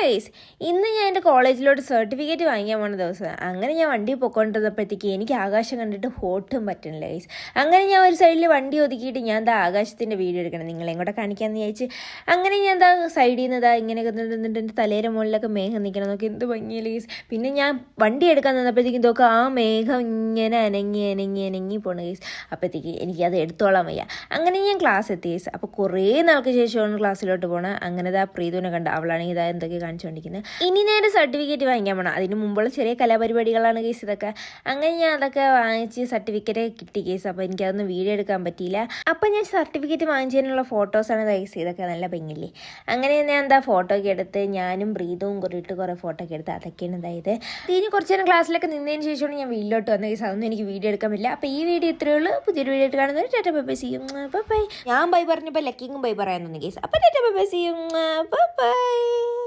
Guys, ഇന്ന് ഞാൻ എൻ്റെ കോളേജിലോട്ട് സർട്ടിഫിക്കറ്റ് വാങ്ങിക്കാൻ പോണ ദിവസം. അങ്ങനെ ഞാൻ വണ്ടി പൊയ്ക്കൊണ്ടിരുന്നപ്പോഴത്തേക്ക് എനിക്ക് ആകാശം കണ്ടിട്ട് ഫോട്ടും പറ്റുന്നില്ല ഗൈസ്. അങ്ങനെ ഞാൻ ഒരു സൈഡിൽ വണ്ടി ഒതുക്കിയിട്ട് ഞാൻ എന്താ ആകാശത്തിൻ്റെ വീഡിയോ എടുക്കണം നിങ്ങളെയും കൂടെ കാണിക്കാമെന്ന് വിചാരിച്ച് അങ്ങനെ ഞാൻ എന്താ സൈഡിൽ നിന്ന് ഇതാ ഇങ്ങനെയൊക്കെ നിന്നിട്ട് എൻ്റെ തലേരെ മുകളിലൊക്കെ മേഘം നിൽക്കണം നോക്കി എന്ത് ഭംഗിയില്ല ഗൈസ്. പിന്നെ ഞാൻ വണ്ടി എടുക്കാൻ നിന്നപ്പോഴത്തേക്കും നോക്കുക ആ മേഘം ഇങ്ങനെ അനങ്ങി പോണ ഗൈസ്. അപ്പോഴത്തേക്ക് എനിക്കത് എടുത്തോളാൻ വയ്യ. അങ്ങനെ ഞാൻ ക്ലാസ് എത്തി ഗൈസ്. അപ്പോൾ കുറേ നാൾക്ക് ശേഷമാണ് ക്ലാസ്സിലോട്ട് പോകണം. അങ്ങനെ ഇതാ പ്രീതുവിനെ കണ്ട, അവളാണെങ്കിൽ ഇതാ എന്തൊക്കെ കാണിച്ചുകൊണ്ടിരിക്കുന്നത്. ഇനി നേരെ സർട്ടിഫിക്കറ്റ് വാങ്ങിക്കാൻ പോകണം. അതിന് മുമ്പുള്ള ചെറിയ കലാപരിപാടികളാണ് കേസ് ഇതൊക്കെ. അങ്ങനെ ഞാൻ അതൊക്കെ വാങ്ങിച്ച് സർട്ടിഫിക്കറ്റ് കിട്ടി കേസ്. അപ്പോൾ എനിക്കതൊന്നും വീഡിയോ എടുക്കാൻ പറ്റിയില്ല. അപ്പോൾ ഞാൻ സർട്ടിഫിക്കറ്റ് വാങ്ങിച്ചതിനുള്ള ഫോട്ടോസാണ് കേസ്. ഇതൊക്കെ നല്ല ഭംഗിയില്ലേ. അങ്ങനെ ഞാൻ എന്താ ഫോട്ടോ ഒക്കെ എടുത്ത് ഞാനും പ്രീതുവും കുറേ ഫോട്ടോ ഒക്കെ എടുത്ത് അതൊക്കെയാണ് ഇതായത്. ഇനി കുറച്ച് നേരം ക്ലാസ്സിലൊക്കെ നിന്നതിന് ശേഷമാണ് ഞാൻ വീട്ടിലോട്ട് വന്ന കേസ്. അതൊന്നും എനിക്ക് വീഡിയോ എടുക്കാൻ പറ്റില്ല. അപ്പോൾ ഈ വീഡിയോ ഇത്രയേ ഉള്ളൂ. പുതിയൊരു വീഡിയോ ആയിട്ട് കാണുന്നത് tata bye bye, see you bye bye. ഞാൻ ബൈ പറഞ്ഞപ്പോൾ ലക്കിങ്ങും ബൈ പറയാൻ തോന്നി കേസ്. അപ്പോൾ tata bye bye, see you bye by.